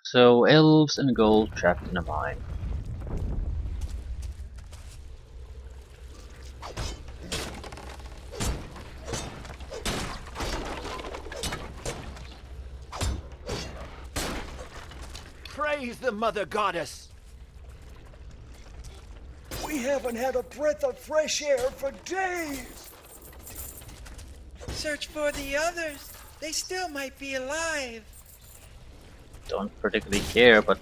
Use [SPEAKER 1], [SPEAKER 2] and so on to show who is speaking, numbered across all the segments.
[SPEAKER 1] So, elves and gold trapped in a mine.
[SPEAKER 2] Praise the Mother Goddess!
[SPEAKER 3] We haven't had a breath of fresh air for days!
[SPEAKER 4] Search for the others. They still might be alive.
[SPEAKER 1] Don't particularly care, but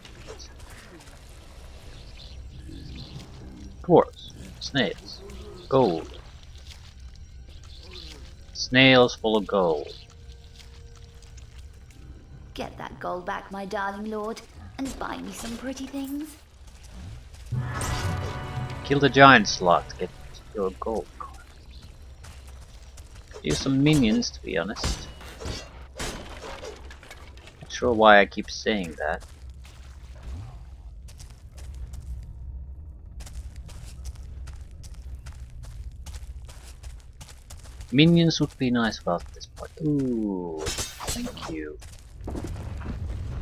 [SPEAKER 1] dwarves, snails, gold. Snails full of gold.
[SPEAKER 5] Get that gold back, my darling lord, and buy me some pretty things.
[SPEAKER 1] Kill the giant slot, get your gold coin. Use some minions, to be honest. Not sure why I keep saying that. Minions would be nice about this point. Ooh, thank you.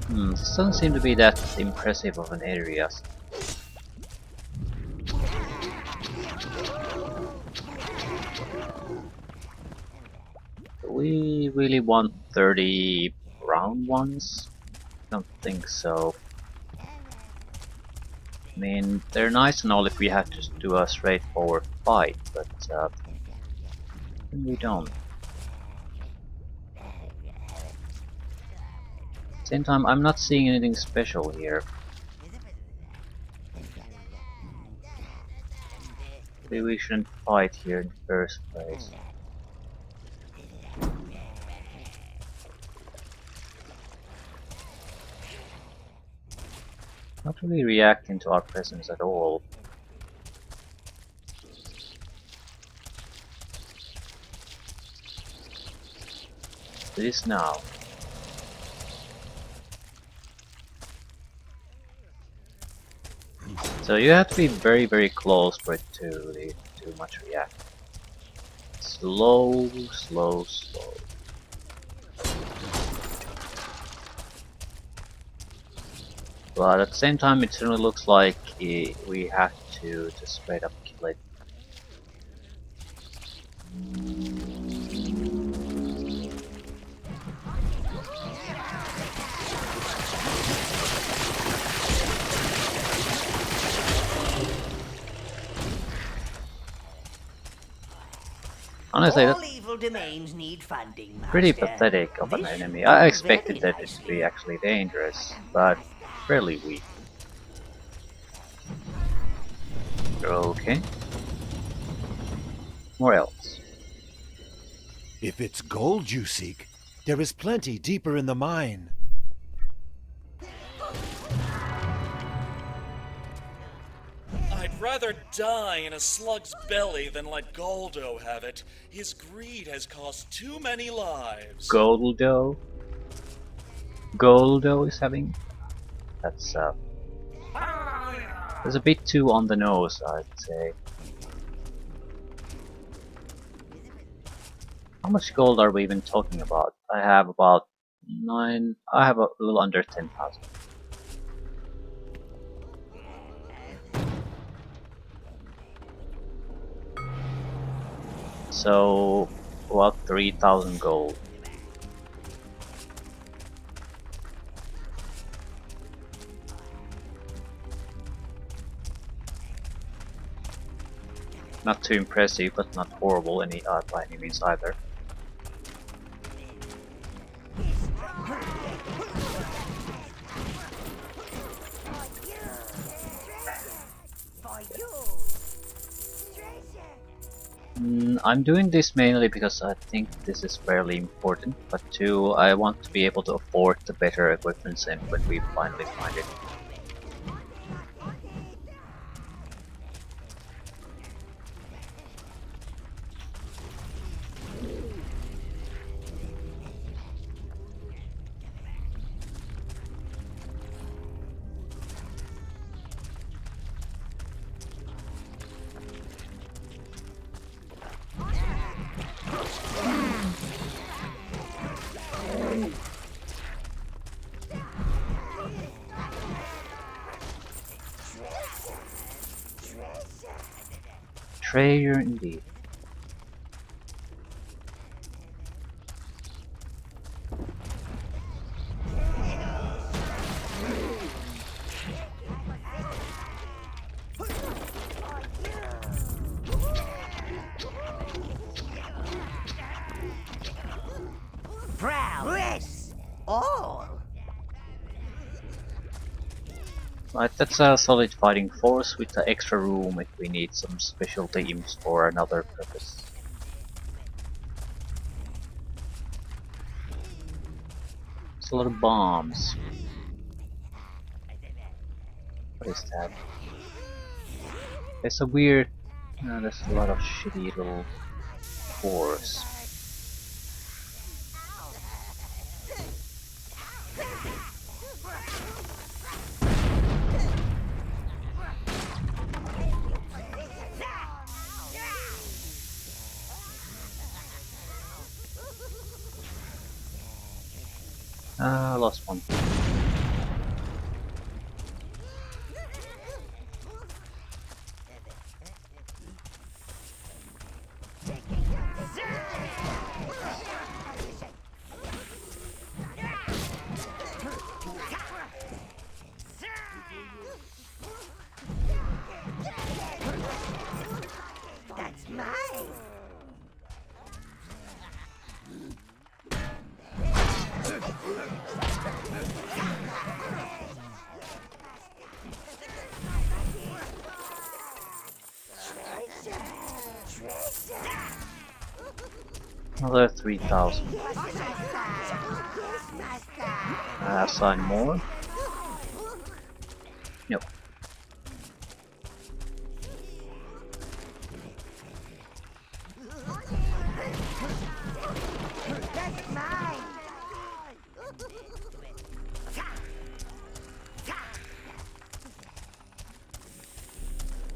[SPEAKER 1] This doesn't seem to be that impressive of an area. Do we really want 30 round ones? Don't think so. I mean, they're nice and all if we have to do a straightforward fight, but we don't. Same time, I'm not seeing anything special here. Maybe we shouldn't fight here in the first place. Not really reacting to our presence at all. It is now. So you have to be very, very close for it to too much react. Slow, slow, slow. But at the same time, it certainly looks like we have to just straight up kill it. Honestly,
[SPEAKER 6] All
[SPEAKER 1] that's
[SPEAKER 6] evil domains need funding,
[SPEAKER 1] pretty
[SPEAKER 6] Master.
[SPEAKER 1] pathetic of an
[SPEAKER 6] This
[SPEAKER 1] enemy.
[SPEAKER 6] will
[SPEAKER 1] I
[SPEAKER 6] be
[SPEAKER 1] expected
[SPEAKER 6] very
[SPEAKER 1] that it to
[SPEAKER 6] nice
[SPEAKER 1] be
[SPEAKER 6] you.
[SPEAKER 1] actually dangerous, but fairly weak. Okay. More elves.
[SPEAKER 3] If it's gold you seek, there is plenty deeper in the mine.
[SPEAKER 7] I'd rather die in a slug's belly than let Goldo have it. His greed has cost too many lives.
[SPEAKER 1] Goldo. Goldo is having. That's a bit too on the nose, I'd say. How much gold are we even talking about? I have about 9. I have a little under 10,000. So, about 3,000 gold. Not too impressive, but not horrible by any means either. I'm doing this mainly because I think this is fairly important, but two, I want to be able to afford the better equipment when we finally find it. Betrayer indeed.
[SPEAKER 6] Prowess! All!
[SPEAKER 1] Right, that's a solid fighting force with the extra room if we need some special teams for another purpose. It's a lot of bombs. What is that? There's a weird... there's a lot of shitty little cores. Ah, lost one.
[SPEAKER 6] That's mine!
[SPEAKER 1] Another 3,000. Assign more? Nope.
[SPEAKER 6] That's mine!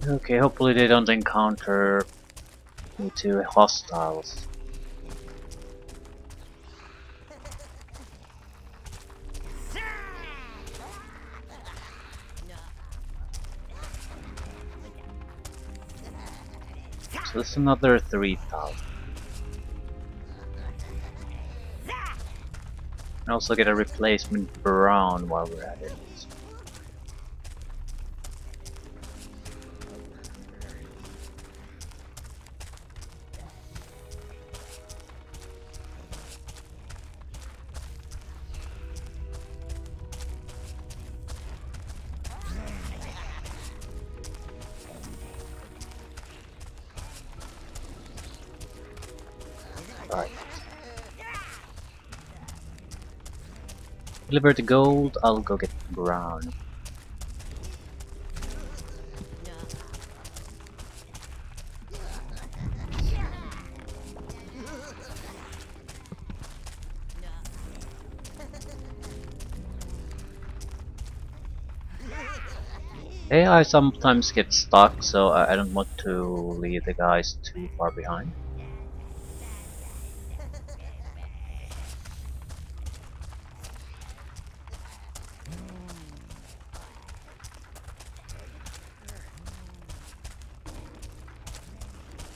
[SPEAKER 1] Okay, hopefully they don't encounter me two hostiles. So that's another 3,000. And also get a replacement Brown while we're at it. Right. Deliver the gold, I'll go get Brown. Hey, I sometimes get stuck, so I don't want to leave the guys too far behind.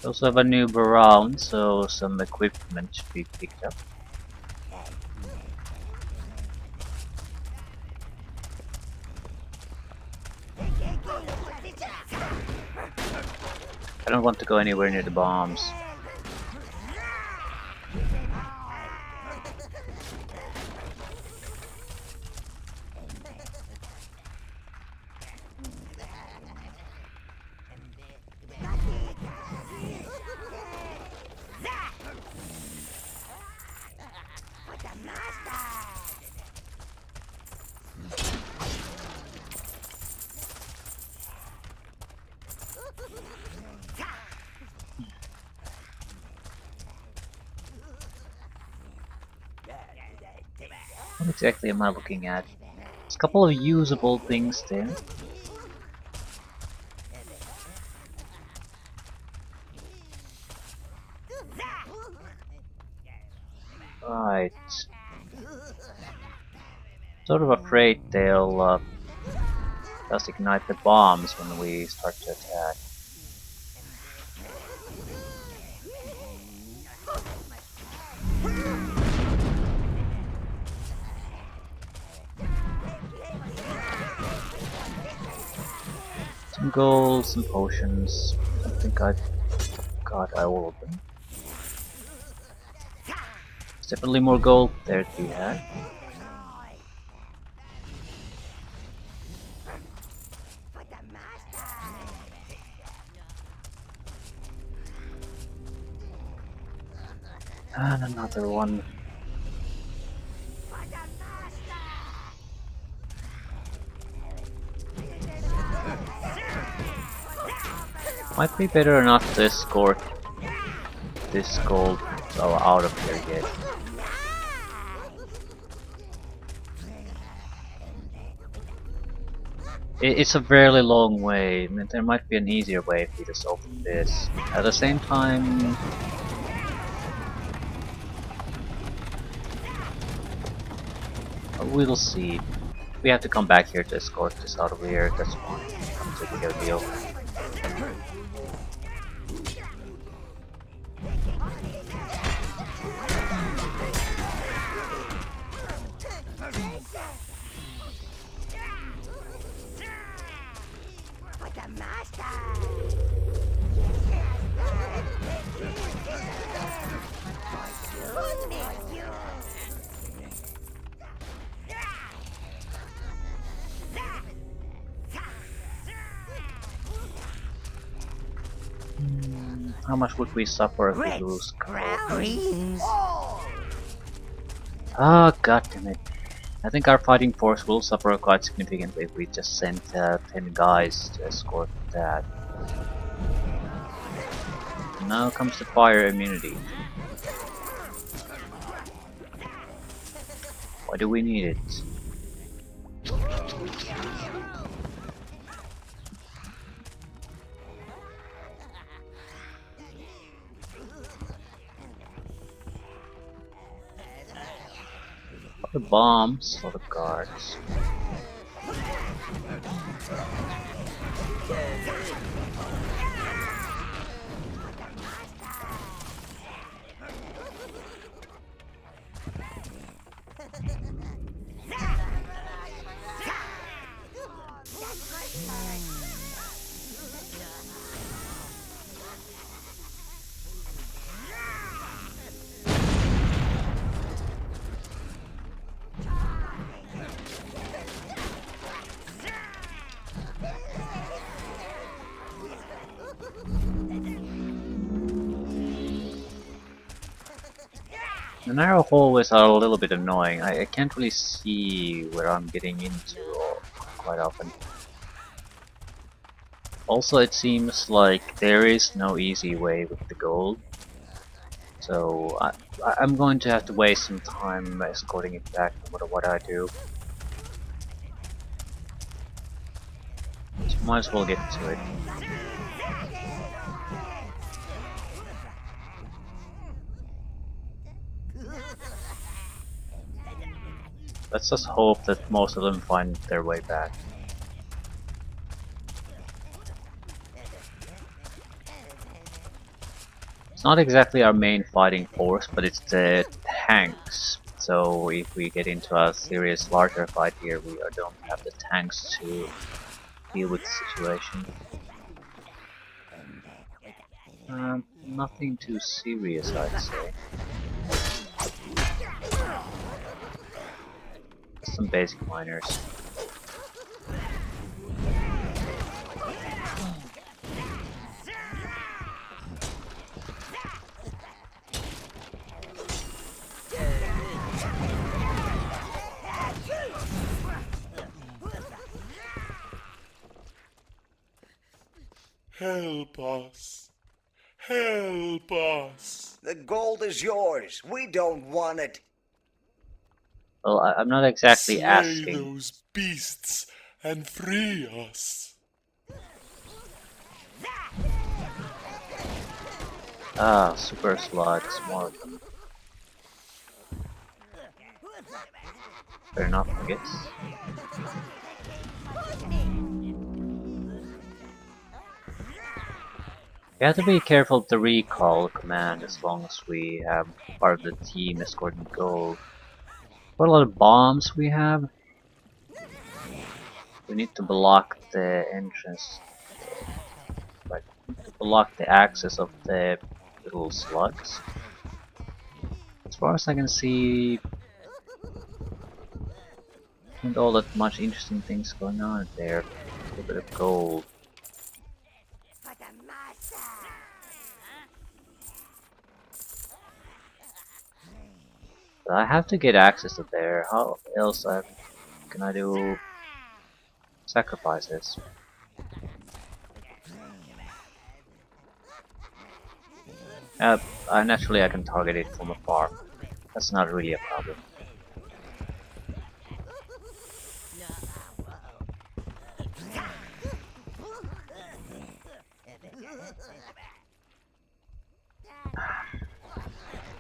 [SPEAKER 1] We also have a new Brown, so some equipment should be picked up. I don't want to go anywhere near the bombs. What exactly am I looking at? There's a couple of usable things there. Right. Sort of afraid they'll just ignite the bombs when we start to attack. Some gold, some potions. I think I got all of them. There's definitely more gold there to be had.
[SPEAKER 6] For the master.
[SPEAKER 1] And another one.
[SPEAKER 6] For the master.
[SPEAKER 1] Might be better not to escort this gold out of here yet. It's a fairly long way. I mean, there might be an easier way if we just open this. At the same time, we'll see. We have to come back here to escort this out of here. That's fine. Not too big of a deal.
[SPEAKER 6] For the master.
[SPEAKER 1] How much would we suffer if we
[SPEAKER 6] Red
[SPEAKER 1] lose gold?
[SPEAKER 6] Greens.
[SPEAKER 1] Ah, god damn it. I think our fighting force will suffer quite significantly if we just send 10 guys to escort that. Now comes the fire immunity. Why do we need it? The bombs, a lot of guards. The narrow hallways are a little bit annoying. I can't really see where I'm getting into quite often. Also, it seems like there is no easy way with the gold. So I'm going to have to waste some time escorting it back no matter what I do. So might as well get to it. Let's just hope that most of them find their way back. It's not exactly our main fighting force, but it's the tanks. So if we get into a serious larger fight here, we don't have the tanks to deal with the situation. Nothing too serious, I'd say. Some basic miners.
[SPEAKER 7] Help us. Help us.
[SPEAKER 8] The gold is yours. We don't want it.
[SPEAKER 1] Well, I'm not exactly
[SPEAKER 7] Slay
[SPEAKER 1] asking.
[SPEAKER 7] those beasts and free us.
[SPEAKER 1] Ah, super slugs, more of them. Fair enough, I guess. You have to be careful of the recall command as long as we have part of the team escorting gold. What a lot of bombs we have. We need to block the entrance block the access of the little slugs. As far as I can see, not all that much interesting things going on there. A little bit of gold.
[SPEAKER 6] For the master.
[SPEAKER 1] But I have to get access to there. How else can I do sacrifices? Naturally I can target it from afar. That's not really a problem.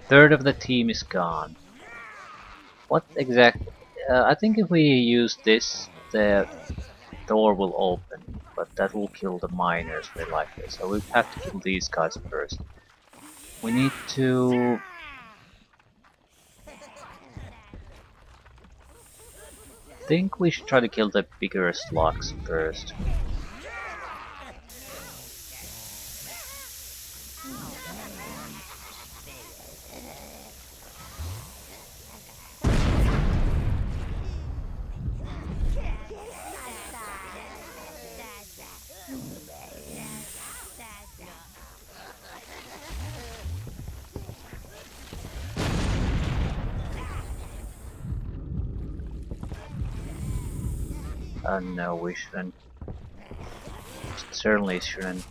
[SPEAKER 1] Third of the team is gone. What exactly? I think if we use this, the door will open, but that will kill the miners very likely. So we have to kill these guys first. We need to... think we should try to kill the bigger slugs first. No, we shouldn't. Certainly shouldn't.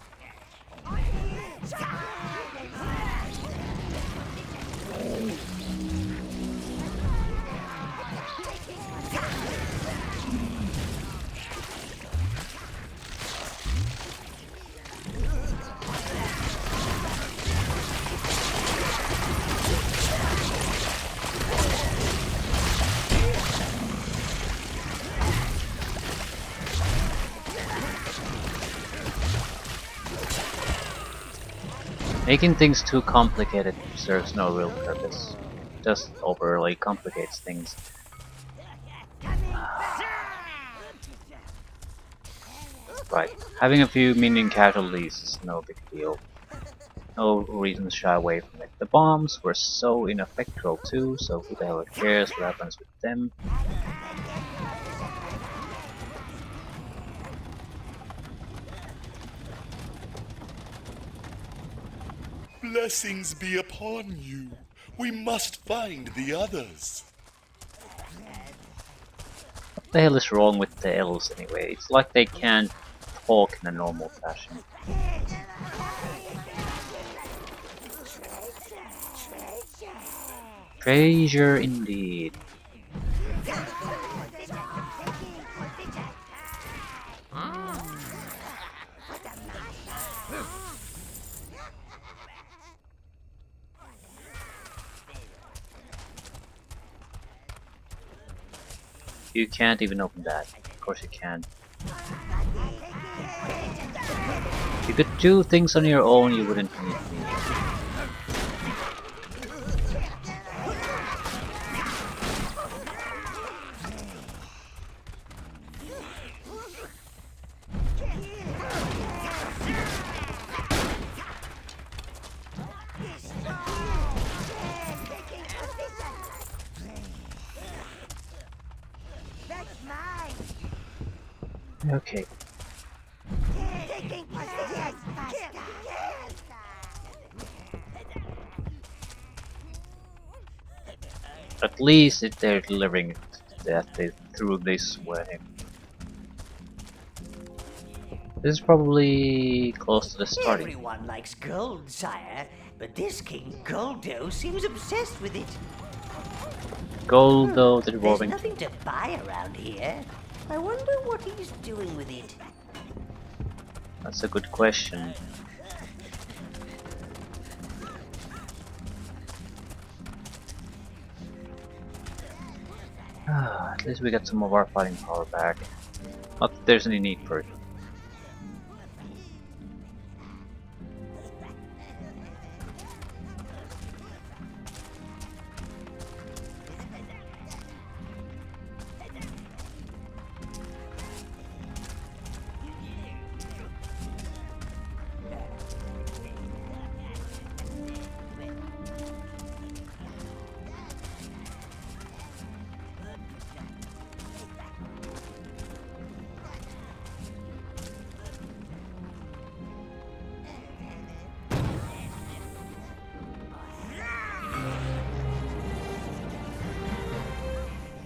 [SPEAKER 1] Making things too complicated serves no real purpose. Just overly complicates things. Right, having a few minion casualties is no big deal. No reason to shy away from it. The bombs were so ineffectual too, so who the hell cares what happens with them?
[SPEAKER 9] Blessings be upon you. We must find the others.
[SPEAKER 1] What the hell is wrong with the elves anyway? It's like they can't talk in a normal fashion. Treasure indeed. You can't even open that. Of course you can. If you could do things on your own, you wouldn't need me. Okay. At least they're delivering that through this way. This is probably close to the starting.
[SPEAKER 10] Everyone likes gold, sire, but this King Goldo seems obsessed with it.
[SPEAKER 1] Gold, though, the
[SPEAKER 10] There's
[SPEAKER 1] revolving.
[SPEAKER 10] nothing to buy around here. I wonder what he's doing with it.
[SPEAKER 1] That's a good question. At least we got some of our fighting power back. Not that there's any need for it.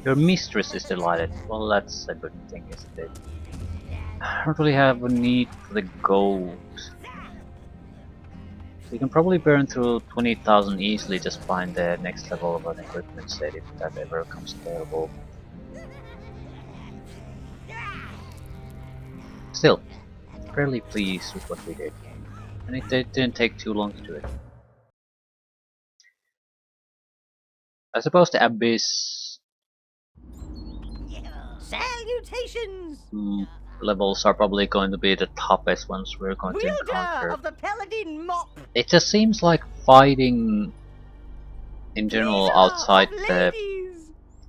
[SPEAKER 1] Your mistress is delighted. Well, that's a good thing, isn't it? I don't really have a need for the gold. You can probably burn through 20,000 easily, just find the next level of an equipment set if that ever comes available. Still, fairly pleased with what we did. And it didn't take too long to do it. I suppose the Abyss
[SPEAKER 10] Salutations!
[SPEAKER 1] levels are probably going to be the toughest ones we're going to
[SPEAKER 10] Wielder
[SPEAKER 1] encounter.
[SPEAKER 10] of the Paladin Mop!
[SPEAKER 1] It just seems like fighting in general outside the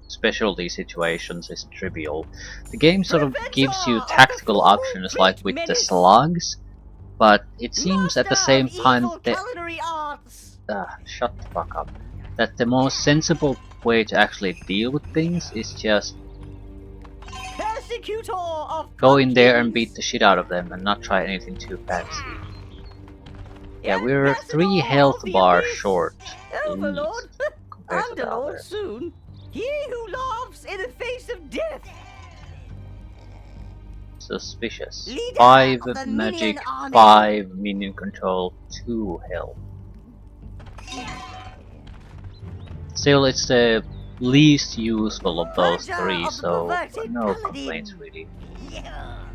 [SPEAKER 1] specialty situations is trivial. The game sort of gives you tactical options like with the slugs, but it seems at the same time that shut the fuck up. That the most sensible way to actually deal with things is just go in there and beat the shit out of them and not try anything too fancy. Yeah, we're 3 health bars short.
[SPEAKER 10] Overlord!
[SPEAKER 1] Compared to the
[SPEAKER 10] Underlord
[SPEAKER 1] others.
[SPEAKER 10] soon. He who laughs in the face of death.
[SPEAKER 1] Suspicious.
[SPEAKER 10] Leader
[SPEAKER 1] 5
[SPEAKER 10] of the
[SPEAKER 1] magic,
[SPEAKER 10] minion army.
[SPEAKER 1] 5 minion control, 2 health. Still, it's the least useful of those
[SPEAKER 10] Purger
[SPEAKER 1] 3,
[SPEAKER 10] of the
[SPEAKER 1] so
[SPEAKER 10] perverted
[SPEAKER 1] no
[SPEAKER 10] paladin.
[SPEAKER 1] complaints really.
[SPEAKER 10] Yeah.